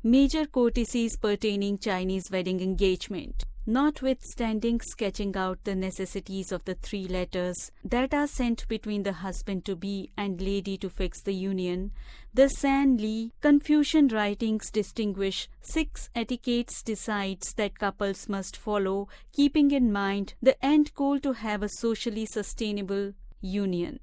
Major courtesies pertaining Chinese wedding engagement. Notwithstanding sketching out the necessities of the three letters that are sent between the husband-to-be and lady to fix the union, the San Li Confucian writings distinguish 6 etiquettes decides that couples must follow, keeping in mind the end goal to have a socially sustainable union.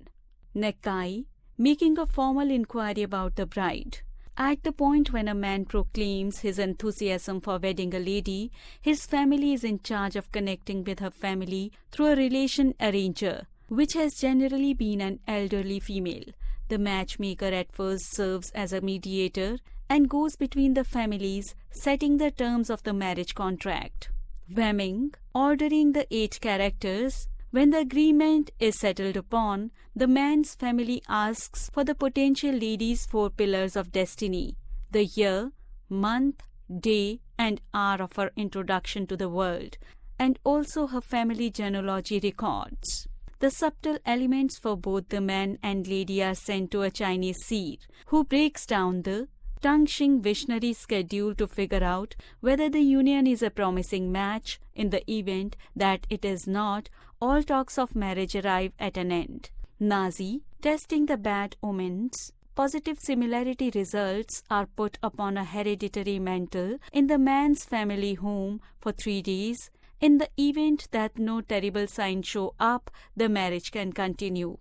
Nekai, making a formal inquiry about the bride. At the point when a man proclaims his enthusiasm for wedding a lady, his family is in charge of connecting with her family through a relation arranger, which has generally been an elderly female. The matchmaker at first serves as a mediator and goes between the families, setting the terms of the marriage contract. Wemming, ordering the 8 characters. When the agreement is settled upon, the man's family asks for the potential lady's 4 pillars of destiny: the year, month, day, and hour of her introduction to the world, and also her family genealogy records. The subtle elements for both the man and lady are sent to a Chinese seer, who breaks down the Tangxing visionary schedule to figure out whether the union is a promising match. In the event that it is not, all talks of marriage arrive at an end. Nazi, testing the bad omens. Positive similarity results are put upon a hereditary mantle in the man's family home for 3 days. In the event that no terrible signs show up, the marriage can continue.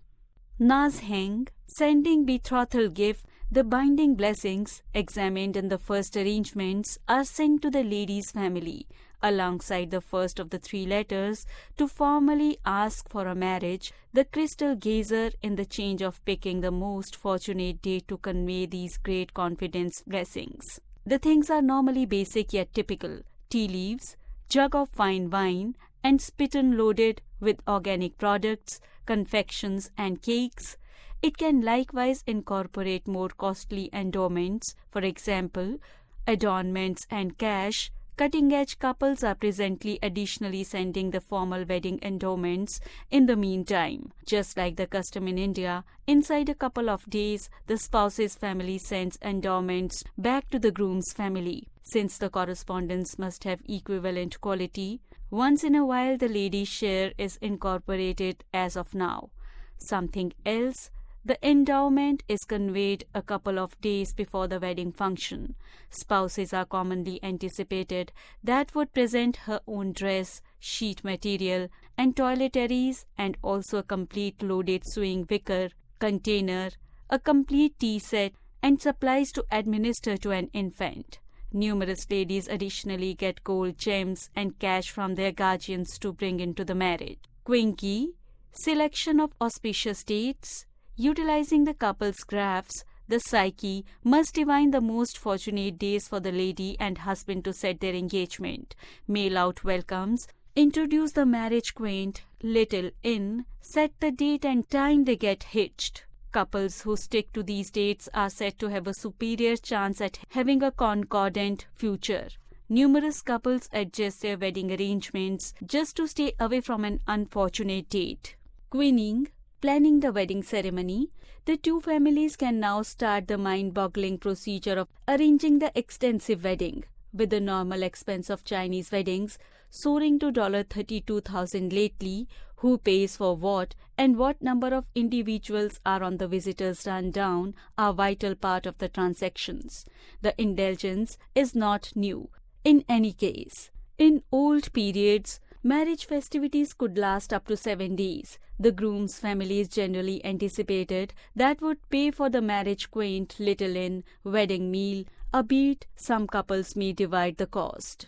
Nazheng, sending betrothal gift. The binding blessings examined in the first arrangements are sent to the lady's family, alongside the first of the 3 letters, to formally ask for a marriage. The crystal gazer in the change of picking the most fortunate date to convey these great confidence blessings. The things are normally basic yet typical: tea leaves, jug of fine wine, and spittoon loaded with organic products, confections, and cakes. It can likewise incorporate more costly endowments, for example, adornments and cash. Cutting-edge couples are presently additionally sending the formal wedding endowments in the meantime. Just like the custom in India, inside a couple of days, the spouse's family sends endowments back to the groom's family. Since the correspondence must have equivalent quality, once in a while the lady's share is incorporated as of now. Something else. The endowment is conveyed a couple of days before the wedding function. Spouses are commonly anticipated that would present her own dress, sheet material, and toiletries, and also a complete loaded sewing wicker, container, a complete tea set, and supplies to administer to an infant. Numerous ladies additionally get gold, gems, and cash from their guardians to bring into the marriage. Quinky, selection of auspicious dates. Utilizing the couple's graphs, the psyche must divine the most fortunate days for the lady and husband to set their engagement. Mail out welcomes, introduce the marriage quaint little inn, set the date and time they get hitched. Couples who stick to these dates are said to have a superior chance at having a concordant future. Numerous couples adjust their wedding arrangements just to stay away from an unfortunate date. Queening, planning the wedding ceremony. The 2 families can now start the mind-boggling procedure of arranging the extensive wedding, with the normal expense of Chinese weddings soaring to $32,000 lately. Who pays for what and what number of individuals are on the visitor's rundown are vital part of the transactions. The indulgence is not new. In any case, in old periods, marriage festivities could last up to 7 days. The groom's family is generally anticipated that would pay for the marriage quaint little inn, wedding meal, albeit some couples may divide the cost.